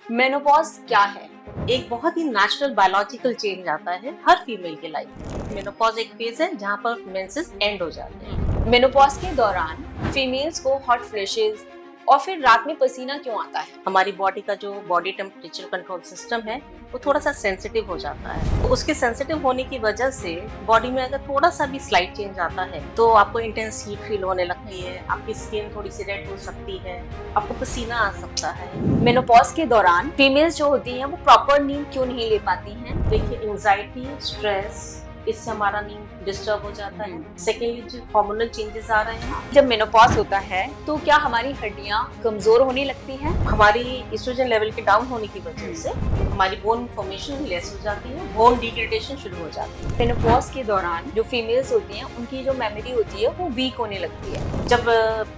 Menopause क्या है? एक बहुत ही नेचुरल बायोलॉजिकल चेंज आता है हर फीमेल के लाइफ में। मेनोपॉज एक फेज है जहाँ पर मेंसेस एंड हो जाते हैं। मेनोपॉज के दौरान फीमेल्स को हॉट फ्लैशेस और फिर रात में पसीना क्यों आता है? हमारी बॉडी का जो बॉडी टेम्परेचर कंट्रोल सिस्टम है वो थोड़ा सा सेंसिटिव हो जाता है। तो उसके सेंसिटिव होने की वजह से बॉडी में अगर थोड़ा सा भी स्लाइट चेंज आता है तो आपको इंटेंस हीट फील होने लगती है, आपकी स्किन थोड़ी सी रेड हो सकती है, आपको पसीना आ सकता है। मेनोपॉज के दौरान फीमेल्स जो होती हैं वो प्रॉपर नींद क्यों नहीं ले पाती हैं? देखिए, एंजाइटी, स्ट्रेस, इससे हमारा नींद डिस्टर्ब हो जाता है। सेकेंडली, जो हार्मोनल चेंजेस आ रहे हैं। जब मेनोपॉज होता है तो क्या हमारी हड्डियां कमजोर होने लगती हैं? हमारी एस्ट्रोजन लेवल के डाउन होने की वजह से हमारी बोन फॉर्मेशन लेस हो जाती है, बोन डिग्रेडेशन शुरू हो जाती है। मेनोपॉज के दौरान जो फीमेल्स होती हैं उनकी जो मेमोरी होती है वो वीक होने लगती है। जब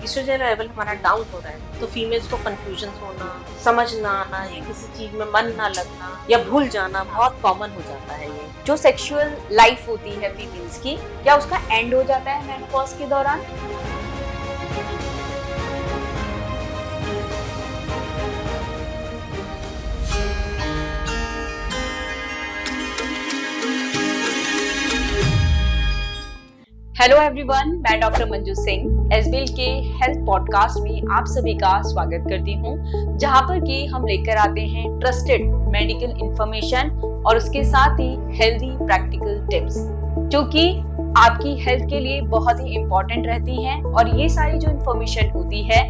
एस्ट्रोजन लेवल हमारा डाउन हो रहा है तो फीमेल्स को कंफ्यूजन होना, समझ ना आना या किसी चीज में मन ना लगना या भूल जाना बहुत कॉमन हो जाता है। ये जो सेक्सुअल लाइफ होती है फीमेल्स की, क्या उसका एंड हो जाता है मेनोपॉज के दौरान? हेलो एवरीवन, मैं डॉक्टर मंजू सिंह एसबीएल के हेल्थ पॉडकास्ट में आप सभी का स्वागत करती हूं, जहां पर कि हम लेकर आते हैं ट्रस्टेड मेडिकल इंफॉर्मेशन और उसके साथ ही हेल्दी प्रैक्टिकल टिप्स जो कि आपकी हेल्थ के लिए बहुत ही इम्पोर्टेंट रहती हैं। और ये सारी जो इंफॉर्मेशन होती है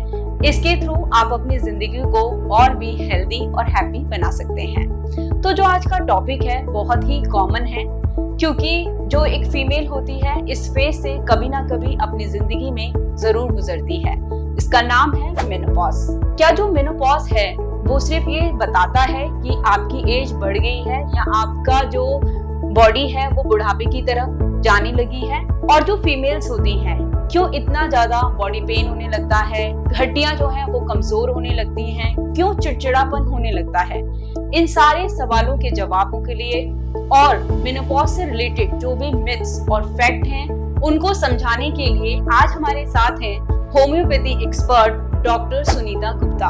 इसके थ्रू आप अपनी जिंदगी को और भी हेल्दी और हैप्पी बना सकते हैं। तो जो आज का टॉपिक है बहुत ही कॉमन है, क्योंकि जो एक फीमेल होती है इस फेज से कभी ना कभी अपनी जिंदगी में जरूर गुजरती है। इसका नाम है मेनोपॉज। क्या जो मेनोपॉज है वो सिर्फ ये बताता है कि आपकी एज बढ़ गई है या आपका जो बॉडी है वो बुढ़ापे की तरफ जाने लगी है? और जो फीमेल्स होती हैं क्यों इतना ज्यादा बॉडी पेन होने लगता है, हड्डियां जो है वो कमजोर होने लगती हैं, क्यों चिड़चिड़ापन होने लगता है, इन सारे सवालों के जवाबों के लिए और मेनोपॉज से रिलेटेड जो भी मिथ्स और फैक्ट हैं उनको समझाने के लिए आज हमारे साथ हैं homeopathy expert doctor Sunita Gupta.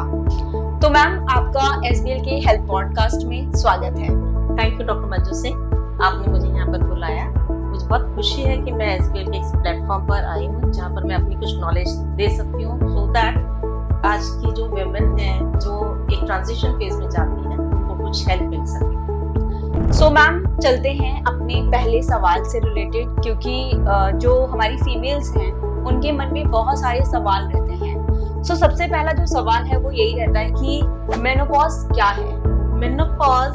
तो मैम, आपका एसबीएल के हेल्थ पॉडकास्ट में स्वागत है। Thank you doctor Manju Singh, आपने मुझे यहाँ पर बुलाया। मुझे बहुत खुशी है कि मैं एसबीएल के इस प्लेटफॉर्म पर आई हूँ जहाँ पर मैं अपनी कुछ नॉलेज दे सकती हूँ, सो दैट आज की जो वुमेन है जो एक ट्रांजिशन फेज में जाती है उनको कुछ हेल्प मिल सके। सो मैम, चलते हैं अपने पहले सवाल से रिलेटेड, क्योंकि जो हमारी फीमेल्स हैं उनके मन में बहुत सारे सवाल रहते हैं। सो सबसे पहला जो सवाल है वो यही रहता है कि मेनोपॉज क्या है? मेनोपॉज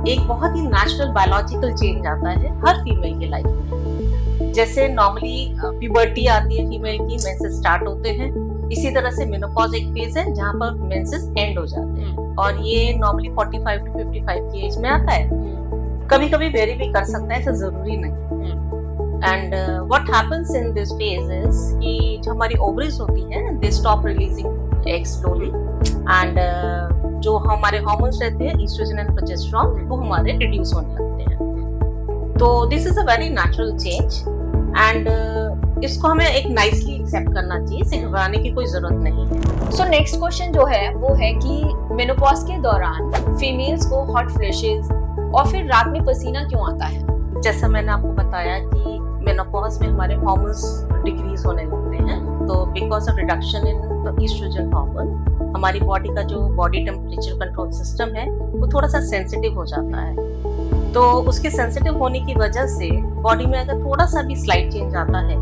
एक बहुत ही नेचुरल बायोलॉजिकल चेंज आता है हर फीमेल के लाइफ में। जैसे नॉर्मली प्यूबर्टी आती है फीमेल की, मेंसेस स्टार्ट होते हैं, इसी तरह से मेनोपॉज एक फेज है जहाँ पर मेंसेस एंड हो जाते हैं और ये नॉर्मली 45 to 55 की एज में आता है। कभी कभी वेरी भी कर सकता है, ऐसा जरूरी नहीं। And what happens in this phase is कि जो हमारी ओवरीज होती है they stop releasing eggs slowly and जो हमारे हार्मोन्स रहते हैं एस्ट्रोजन एंड प्रोजेस्टेरोन वो हमारे रिड्यूस होने लगते हैं। तो this is a very natural change and इसको हमें एक नाइसली एक्सेप्ट करना चाहिए, इसे घबराने की कोई जरूरत नहीं है। सो नेक्स्ट क्वेश्चन जो है वो है कि मेनोपॉज के दौरान फीमेल्स को हॉट फ्लैशेस और फिर रात में पसीना क्यों आता है? जैसा मैंने आपको बताया कि मेनोपॉज में हमारे हार्मोन्स डिक्रीज होने लगते हैं, तो because of reduction in the estrogen hormone हमारी बॉडी का जो बॉडी टेम्परेचर कंट्रोल सिस्टम है वो थोड़ा सा सेंसिटिव हो जाता है। तो उसके सेंसिटिव होने की वजह से बॉडी में अगर थोड़ा सा भी स्लाइट चेंज आता है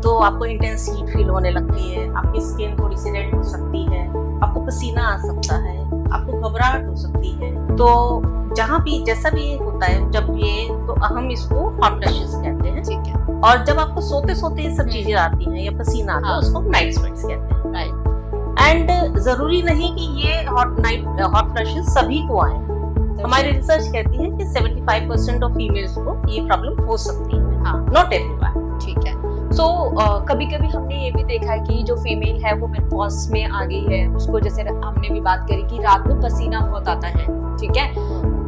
तो आपको इंटेंस हीट फील होने लगती है, आपकी स्किन थोड़ी सी रेड हो सकती है, आपको पसीना आ सकता है, आपको घबराहट हो सकती है। तो जहाँ भी जैसा भी होता है जब ये, तो हम इसको हॉट फ्लैशेस कहते हैं, ठीक है। और जब आपको सोते सोते ये सब चीजें आती हैं या पसीना आता है उसको नाइट स्वेट्स कहते हैं, राइट। एंड जरूरी नहीं कि ये हॉट फ्लैशेस सभी को आए। हमारी रिसर्च कहती है कि 75% ऑफ फीमेल्स को ये प्रॉब्लम हो सकती है, नॉट एवरीवन, ठीक है। सो कभी कभी हमने ये भी देखा है कि जो फीमेल है वो मेनोपॉज में आ गई है, उसको जैसे हमने भी बात करी कि रात में पसीना बहुत आता है, ठीक है।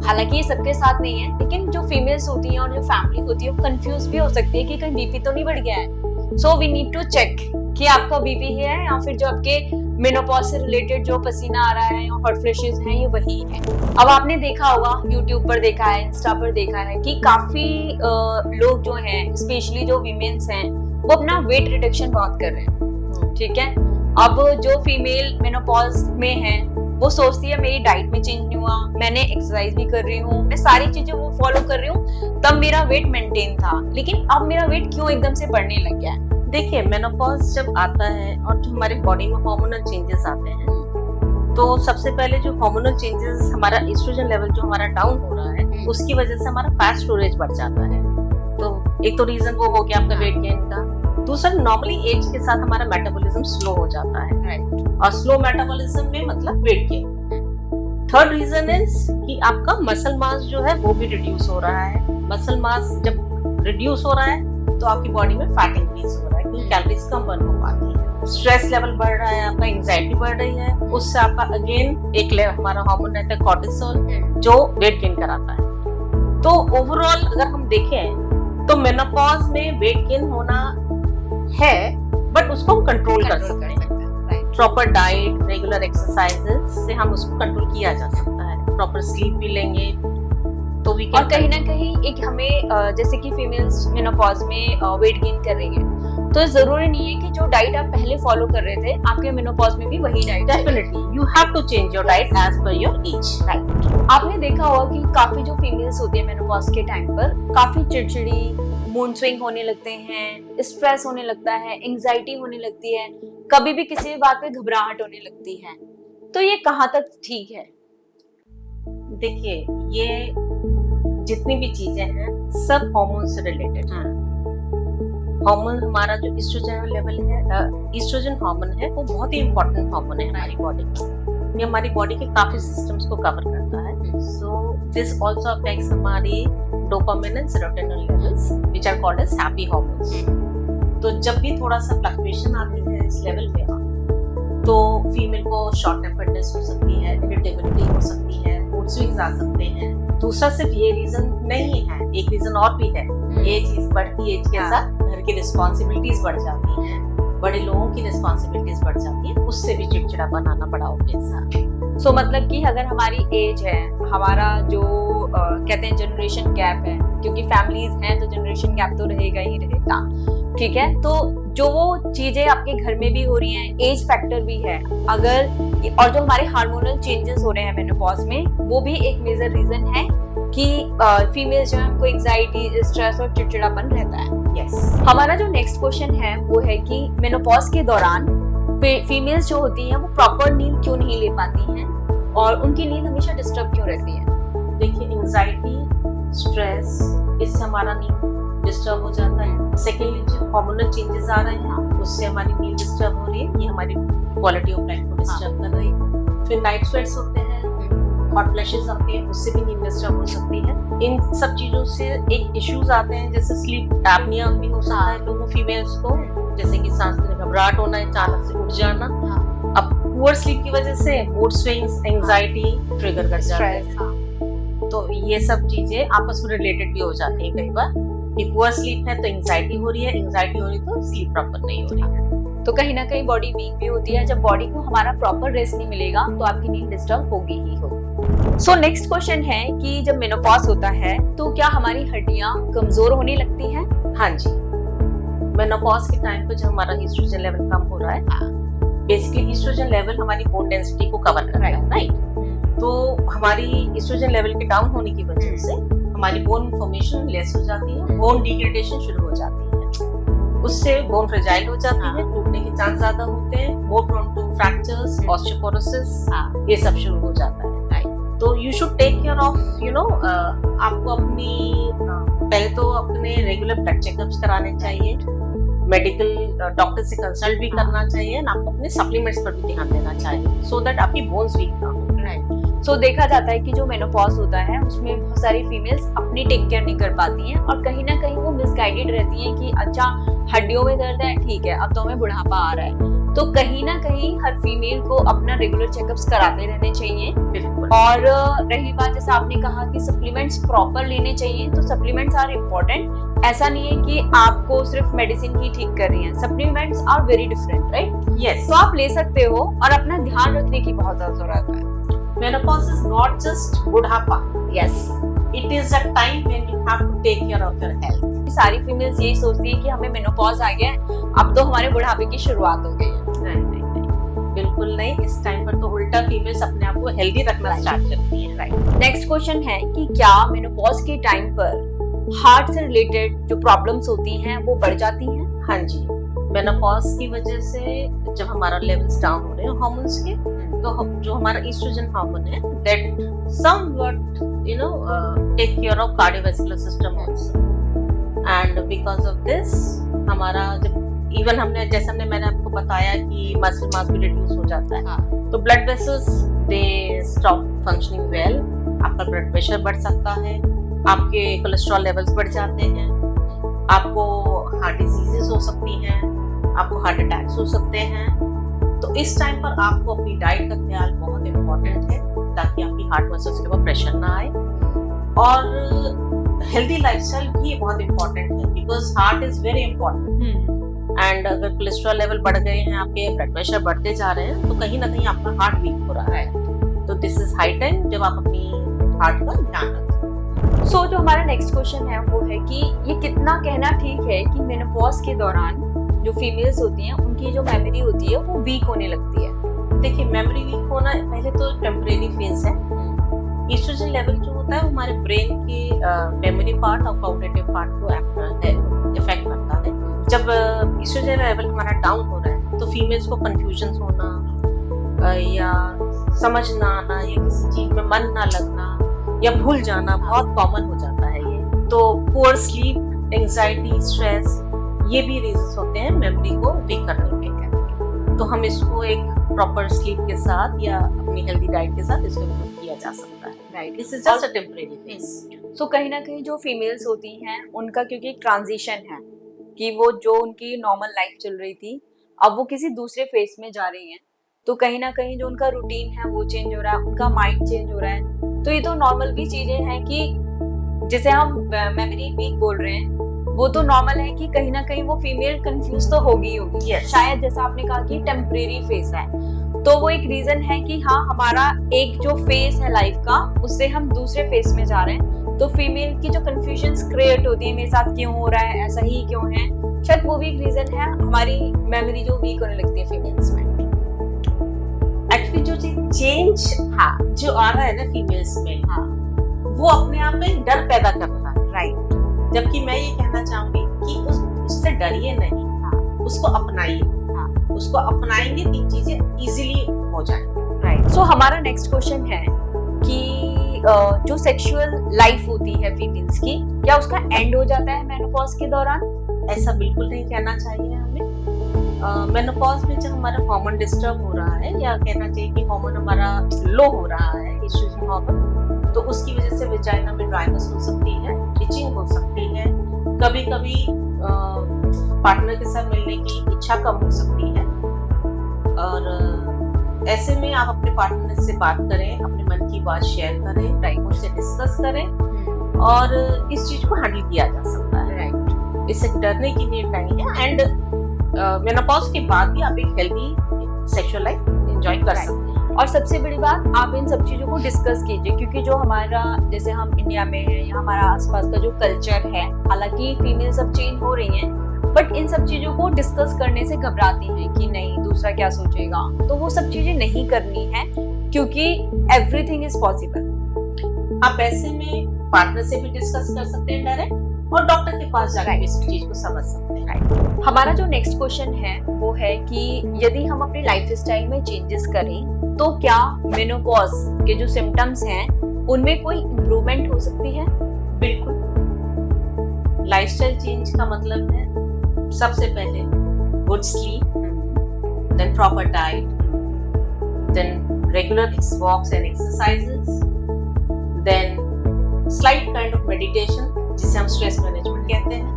हालांकि ये सबके साथ नहीं है, लेकिन जो फीमेल्स होती हैं और जो फैमिली होती है वो कंफ्यूज भी हो सकती है कि कहीं बीपी तो नहीं बढ़ गया है। So we need to check कि आपका बीपी है या फिर जो आपके मेनोपॉज से रिलेटेड जो पसीना आ रहा है या हॉट फ्लैशेस हैं ये वही है। अब आपने देखा होगा, यूट्यूब पर देखा है, इंस्टा पर देखा है कि काफी लोग जो हैं, स्पेशली जो वीमेंस हैं, वो अपना वेट रिडक्शन बहुत कर रहे हैं, ठीक है। अब जो फीमेल मेनोपॉज में है वो सोचती है मेरी डाइट में चेंज नहीं हुआ, मैंने एक्सरसाइज भी कर रही हूँ, मैं सारी चीजें वो फॉलो कर रही हूँ, तब मेरा वेट मेंटेन था, लेकिन अब मेरा वेट क्यों एकदम से बढ़ने लग गया है। देखिए, मेनोपॉज जब आता है और जो हमारे बॉडी में हार्मोनल चेंजेस आते हैं, तो सबसे पहले जो हार्मोनल चेंजेस, हमारा एस्ट्रोजन लेवल जो हमारा डाउन हो रहा है, उसकी वजह से हमारा फैट स्टोरेज बढ़ जाता है। तो एक तो रीजन वो हो गया आपका वेट गेन का। दूसरा, नॉर्मली एज के साथ हमारा मेटाबॉलिज्म स्लो हो जाता है, और स्लो मेटाबॉलिज्म में मतलब weight gain. Third reason is कि आपका मसल मास जो है वो भी रिड्यूस हो रहा है। मसल मास जब रिड्यूस हो रहा है तो आपकी बॉडी में फैट इंक्रीज हो रहा है, क्योंकि कैलोरीज कम बर्न हो पाती है। स्ट्रेस लेवल बढ़ रहा है, आपका एंजाइटी बढ़ रही है, उससे आपका अगेन एक हमारा हार्मोन रहता है कॉर्टिसोल, जो वेट गेन कराता है। तो ओवरऑल अगर हम देखें तो मेनोपॉज में वेट गेन होना है, बट उसको हम कंट्रोल कर सकते हैं। प्रॉपर डाइट, रेगुलर एक्सरसाइजेस से हम उसको कंट्रोल किया जा सकता है। प्रॉपर स्लीप भी लेंगे तो भी। और कहीं ना कहीं एक हमें जैसे कि फीमेल्स मेनोपॉज में वेट गेन कर रही है, तो जरूरी नहीं है कि जो डाइट आप पहले फॉलो कर रहे थे आपके मेनोपॉज में भी वही diet. Definitely you have to change your diet as per your age. Right. आपने देखा होगा कि काफी जो फीमेल्स होती है मेनोपॉज के टाइम पर काफी चिड़चिड़ी, मूड स्विंग होने लगते हैं, स्ट्रेस होने लगता है, एंजाइटी होने लगती है, कभी भी किसी भी बात पे घबराहट होने लगती है। तो ये कहाँ तक ठीक है? देखिए, ये जितनी भी चीजें हैं सब हार्मोन से रिलेटेड हैं। हार्मोन, हमारा जो एस्ट्रोजन लेवल है, एस्ट्रोजन हार्मोन है, वो बहुत ही इंपॉर्टेंट हार्मोन है हमारी बॉडी में। ये हमारी बॉडी के काफी सिस्टम्स को कवर करता है। सो दिस आल्सो अफेक्ट्स हमारी dopamine and serotonin levels, which are called as happy hormones. तो जब भी थोड़ा सा फ्लक्चुएशन आती है इस लेवल पे, तो फीमेल को शॉर्ट टेम्पर्डनेस हो सकती है, इरिटेबिलिटी हो सकती है, मूड स्विंग्स आ सकते हैं। दूसरा सिर्फ ये रीजन नहीं है, एक रीजन और भी है। एज बढ़ती एज के साथ घर की रिस्पॉन्सिबिलिटीज बढ़ जाती हैं, बड़े लोगों की रिस्पॉन्सिबिलिटीज बढ़ जाती है, उससे भी चिड़चिड़ापन आना पड़ा होगा इंसान। सो मतलब कि अगर हमारी एज है, हमारा जो कहते हैं जनरेशन गैप है, क्योंकि फैमिलीज हैं तो जनरेशन गैप तो रहेगा ही रहेगा, ठीक है। तो जो वो चीजें आपके घर में भी हो रही हैं, एज फैक्टर भी है अगर, और जो हमारे हार्मोनल चेंजेस हो रहे हैं मेनोपॉज में, वो भी एक मेजर रीजन है कि फीमेल्स जो है उनको एंजाइटी, स्ट्रेस और चिड़चिड़ापन रहता है। यस। हमारा जो नेक्स्ट क्वेश्चन है वो है कि मेनोपॉज के दौरान फीमेल्स जो होती हैं वो प्रॉपर नींद क्यों नहीं ले पाती हैं और उनकी नींद हमेशा डिस्टर्ब क्यों रहती है? देखिए, एंजाइटी, स्ट्रेस, इससे हमारा नींद डिस्टर्ब हो जाता है। सेकेंडली, जो हार्मोनल चेंजेस आ रहे हैं उससे हमारी नींद डिस्टर्ब हो रही है, ये हमारी क्वालिटी ऑफ लाइफ को डिस्टर्ब कर रही है। फिर नाइट स्वेट्स होते हैं, हॉट फ्लैशेस आते हैं, उससे भी नींद डिस्टर्ब हो सकती है। इन सब चीजों से एक इश्यूज आते हैं, जैसे स्लीप एपनिया भी हो सकता है लोगों, फीमेल्स को, जैसे कि सांस में घबराहट होना, अचानक से उठ जाना। अब पुअर स्लीप की वजह से मूड स्विंग्स, एंजाइटी ट्रिगर कर जाते हैं। तो ये सब चीजें आपस में रिलेटेड भी हो जाती हैं कई बार, कि पुअर स्लीप है तो एंजाइटी हो रही है, एंजाइटी हो रही तो स्लीप प्रॉपर नहीं हो रही है। तो कहीं ना कहीं बॉडी वीक भी होती है। जब बॉडी को हमारा प्रॉपर रेस्ट नहीं मिलेगा तो आपकी नींद डिस्टर्ब होगी ही होगी। सो नेक्स्ट क्वेश्चन है कि जब मेनोपॉज होता है तो क्या हमारी हड्डियां कमजोर होने लगती हैं? हाँ जी, मेनोपॉज के टाइम पे जब हमारा एस्ट्रोजन लेवल कम हो रहा है, बेसिकली एस्ट्रोजन लेवल हमारी बोन डेंसिटी को कवर कर रहा है, राइट। तो हमारी एस्ट्रोजन लेवल के डाउन होने की वजह से हमारी बोन फॉर्मेशन लेस हो जाती है, बोन डिग्रेडेशन शुरू हो जाती है, उससे बोन फ्रेजाइल हो जाती है, टूटने के चांस ज्यादा होते हैं, more prone to fractures, osteoporosis, ये सब शुरू हो जाता है। तो you should take care of, आपको अपनी पहले तो अपने रेगुलर ब्लड चेकअप्स कराने चाहिए, मेडिकल डॉक्टर से कंसल्ट भी करना चाहिए, और आपको अपने सप्लीमेंट्स पर भी ध्यान देना चाहिए, सो दैट आपकी बोन्स वीक ना हो। सो देखा जाता है कि जो मेनोपॉज होता है उसमें बहुत सारी फीमेल्स अपनी टेक केयर नहीं कर पाती हैं और कहीं ना कहीं वो मिसगाइडेड रहती हैं कि अच्छा हड्डियों में दर्द है, ठीक है, अब तो हमें बुढ़ापा आ रहा है। तो कहीं ना कहीं हर फीमेल को अपना रेगुलर चेकअप्स कराते रहने चाहिए। और रही बात, जैसे आपने कहा कि सप्लीमेंट्स प्रॉपर लेने चाहिए, तो सप्लीमेंट्स आर इम्पोर्टेंट, ऐसा नहीं है कि आपको सिर्फ मेडिसिन ही ठीक कर रही हैं, supplements are very different, right? Yes, तो आप ले सकते हो और अपना ध्यान रखने की बहुत ज्यादा जरूरत है। मेनोपॉज इज नॉट जस्ट बुढ़ापा, yes, it is a time when you have to take care of your health. सारी फीमेल्स यही सोचती है कि हमें मेनोपॉज आ गया है, अब तो हमारे बुढ़ापे की शुरुआत हो गई है। बिल्कुल नहीं, इस टाइम पर तो उल्टा फीमेल्स अपने आप को हेल्दी रखना स्टार्ट करती हैं। राइट। नेक्स्ट क्वेश्चन है कि क्या मेनोपॉज के टाइम पर हार्ट से रिलेटेड जो प्रॉब्लम्स होती हैं वो बढ़ जाती हैं? हाँ जी, मेनोपॉज की वजह से जब हमारा लेवल्स डाउन हो रहे हैं हार्मोन्स के, तो जो हमारा ईस्ट्रोजन हार्मोन है that somewhat take care of cardiovascular system also, and because of this हमारा जब इवन मैंने आपको बताया कि मसल मास भी रिड्यूस हो जाता है, तो blood vessels they stop functioning well, आपका ब्लड प्रेशर बढ़ सकता है, आपके कोलेस्ट्रॉल लेवल्स बढ़ जाते हैं, आपको हार्ट डिजीजेस हो सकती हैं, आपको हार्ट अटैक्स हो सकते हैं। तो इस टाइम पर आपको अपनी डाइट का ख्याल बहुत इम्पोर्टेंट है ताकि आपकी हार्ट मसल्स के ऊपर प्रेशर ना आए, और हेल्दी लाइफस्टाइल भी बहुत इम्पोर्टेंट है because heart is very important. And अगर कोलेस्ट्रॉल लेवल बढ़ गए हैं, आपके ब्लड प्रेशर बढ़ते जा रहे हैं, तो कहीं ना कहीं आपका हार्ट वीक हो रहा है। तो दिस इज हाई टाइम जब आप अपनी हार्ट का ध्यान रखें। सो जो हमारा नेक्स्ट क्वेश्चन है वो है कि ये कितना कहना ठीक है कि मेनोपॉज के दौरान जो फीमेल्स होती हैं उनकी जो मेमोरी होती है वो वीक होने लगती है? देखिए, मेमोरी वीक होना पहले तो टेम्परेरी फेज है। ईस्ट्रोजन लेवल जो होता है हमारे ब्रेन के मेमोरी पार्ट और कॉग्निटिव पार्ट को इफेक्ट करता है। जब ईस्ट्रोजन लेवल हमारा डाउन हो रहा है तो फीमेल्स को कंफ्यूजन होना या समझ ना आना या किसी चीज में मन ना लगना या भूल जाना बहुत कॉमन हो जाता है ये। तो पुअर स्लीप, एंजाइटी, स्ट्रेस, ये भी रीजंस होते हैं मेमोरी को वीक करने के। तो हम इसको एक प्रॉपर स्लीप के साथ या अपनी हेल्दी डाइट के साथ इसको इम्प्रूव किया जा सकता है। Right, this is just a temporary phase. So कहीं ना कहीं जो फीमेल्स होती हैं उनका क्योंकि ट्रांजिशन है कि वो जो उनकी नॉर्मल लाइफ चल रही थी अब वो किसी दूसरे फेज में जा रही हैं, तो कहीं ना कहीं जो उनका रूटीन है वो चेंज हो रहा है, उनका माइंड चेंज हो रहा है। तो ये तो नॉर्मल भी चीजें हैं कि जिसे हम मेमोरी वीक बोल रहे हैं वो तो नॉर्मल है कि कहीं ना कहीं वो फीमेल कंफ्यूज तो होगी शायद, जैसा आपने कहा कि टेम्परेरी फेज है, तो वो एक रीजन है कि हाँ हमारा एक जो फेज है लाइफ का उससे हम दूसरे फेज में जा रहे हैं। तो फीमेल की जो कंफ्यूजन्स क्रिएट होती है मेरे साथ क्यों हो रहा है, ऐसा ही क्यों है, शायद वो भी एक रीजन है हमारी मेमोरी जो वीक होने लगती है फीमेल्स में। एक्चुअली जो चेंज जो आ रहा है ना फीमेल्स में, वो अपने आप में एक डर पैदा कर रहा है। राइट। जबकि मैं ये कहना चाहूंगी कि उससे डरिए नहीं, उसको अपनाइए। उसको अपनाएंगे तो चीजें इजीली हो जाएंगी। राइट। सो हमारा नेक्स्ट क्वेश्चन है कि जो सेक्सुअल लाइफ होती है फीमेल्स की, क्या उसका एंड हो जाता है मेनोपॉज के दौरान? ऐसा बिल्कुल नहीं कहना चाहिए हमें। मेनोपॉज में जब हमारा हार्मोन डिस्टर्ब हो रहा है या कहना चाहिए कि हार्मोन हमारा लो हो रहा है, ईस्ट्रोजन हार्मोन, तो उसकी वजह से वेजाइना में ड्राइनेस हो सकती है, इचिंग हो सकती है, कभी कभी पार्टनर के साथ मिलने की इच्छा कम हो सकती है। और ऐसे में आप अपने पार्टनर से बात करें, अपने मन की बात शेयर करें, राइट, उससे डिस्कस करें और इस चीज को हैंडल किया जा सकता है। राइट, इससे डरने की नीड नहीं है। एंड मेनोपॉज के बाद भी आप एक हेल्दी सेक्सुअल लाइफ एंजॉय कर सकते हैं। और सबसे बड़ी बात, आप इन सब चीजों को डिस्कस कीजिए, क्योंकि जो हमारा, जैसे हम इंडिया में है या हमारा आसपास का जो कल्चर है, हालांकि फीमेल सब चेंज हो रही हैं, बट इन सब चीजों को डिस्कस करने से घबराती हैं कि नहीं दूसरा क्या सोचेगा। तो वो सब चीजें नहीं करनी है क्योंकि एवरीथिंग इज पॉसिबल। आप ऐसे में पार्टनर से भी डिस्कस कर सकते हैं डायरेक्ट, और डॉक्टर के पास जाकर इस चीज को समझ सकते हैं। हमारा जो नेक्स्ट क्वेश्चन है वो है कि यदि हम अपनी लाइफ स्टाइल में चेंजेस करें तो क्या मेनोपॉज के जो सिम्टम्स हैं उनमें कोई इम्प्रूवमेंट हो सकती है? बिल्कुल। लाइफस्टाइल चेंज का मतलब है सबसे पहले good sleep, then proper diet, then regular walks and exercises, then slight kind of meditation जिसे हम स्ट्रेस मैनेजमेंट कहते हैं।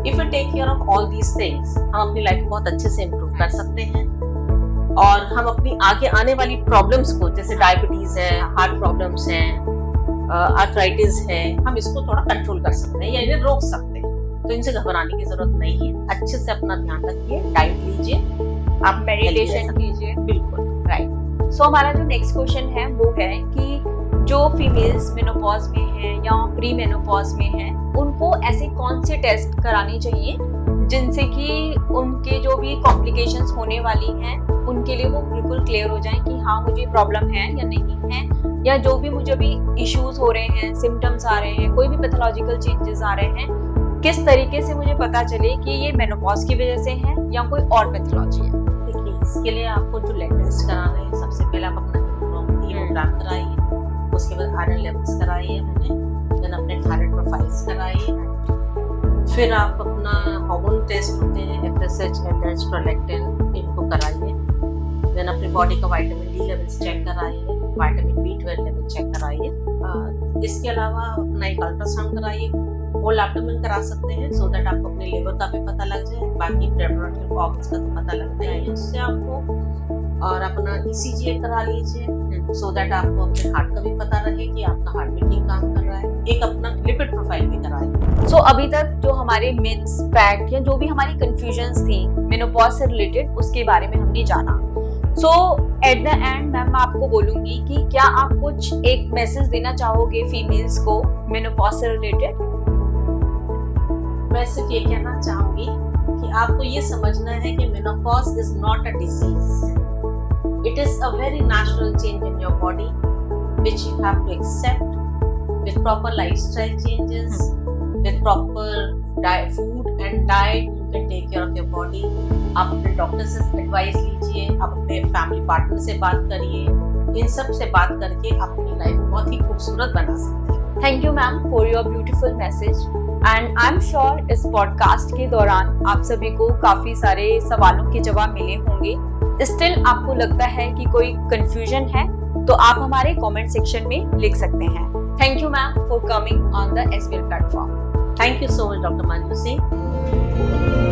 If you take care of all these things, हम अपनी लाइफ बहुत अच्छे से इम्प्रूव कर सकते हैं और हम अपनी आगे आने वाली प्रॉब्लम्स को, जैसे डायबिटीज है, हार्ट प्रॉब्लम्स हैं, आर्थराइटिस है, हम इसको थोड़ा कंट्रोल कर सकते हैं या इन्हें रोक सकते हैं। तो इनसे घबराने की जरूरत नहीं है। अच्छे से अपना ध्यान रखिए, डाइट लीजिए, आप मेडिटेशन कीजिए। बिल्कुल राइट। सो हमारा जो नेक्स्ट क्वेश्चन है वो है कि जो फीमेल्स मेनोपॉज में हैं या प्री मेनोपॉज में हैं, उनको ऐसे कौन से टेस्ट कराने चाहिए जिनसे कि उनके जो भी कॉम्प्लिकेशंस होने वाली हैं उनके लिए वो बिल्कुल क्लियर हो जाएं कि हाँ मुझे प्रॉब्लम है या नहीं है, या जो भी मुझे भी इश्यूज हो रहे हैं, सिम्टम्स आ रहे हैं, कोई भी पैथोलॉजिकल चेंजेस आ रहे हैं, किस तरीके से मुझे पता चले कि ये मेनोपॉज की वजह से है या कोई और पैथोलॉजी है। देखिए, इसके लिए आपको जो लेटेस्ट कराना है, सबसे पहले आप अपना हीमोग्राम कराइए, उसके बाद आयरन लेवल्स कराइए हमने, देन अपने थायराइड प्रोफाइल्स कराइए, फिर आप अपना हार्मोन टेस्ट होते हैं FSH, LH, प्रोलैक्टिन, इनको कराइए, देन अपनी बॉडी का विटामिन D लेवल्स चेक कराइए, विटामिन B12 लेवल चेक कराइए। इसके अलावा अपना एक अल्ट्रासाउंड कराइए, होल एब्डोमेन करा सकते हैं सो दैट आपको अपने लिवर का भी पता लग जाए, बाकी प्रेमोरल ऑर्गन्स का तो पता लगता ही है उससे आपको, और अपना ECG करा लीजिए सो दैट आपको अपने हार्ट का भी पता रहे कि आपका हार्ट भी ठीक काम कर रहा है। एक अपना लिपिड प्रोफाइल भी कराइए। सो अभी तक जो हमारे मिथ्स, फैक्ट या जो भी हमारी कंफ्यूजन्स थी मेनोपॉज से रिलेटेड उसके बारे में हमने जाना। सो एट द एंड मैम मैं आपको बोलूंगी कि क्या आप कुछ एक मैसेज देना चाहोगे फीमेल्स को मेनोपॉज से रिलेटेड? मैं सिर्फ ये कहना चाहूंगी कि आपको ये समझना है कि menopause is not a disease, it is a very natural change in your body which you have to accept with proper lifestyle changes, with proper food and diet. You can take care of your body. आप अपने doctor से advice लीजिए, आप अपने family partner से बात करिए, इन सब से बात करके आप अपनी लाइफ बहुत ही खूबसूरत बना सकते हैं। Thank you ma'am for your beautiful message and I am sure इस पॉडकास्ट के दौरान आप सभी को काफी सारे सवालों के जवाब मिले होंगे। स्टिल आपको लगता है कि कोई कंफ्यूजन है तो आप हमारे कमेंट सेक्शन में लिख सकते हैं। Thank you ma'am for coming on the SBL platform. Thank you so much doctor Manju Singh.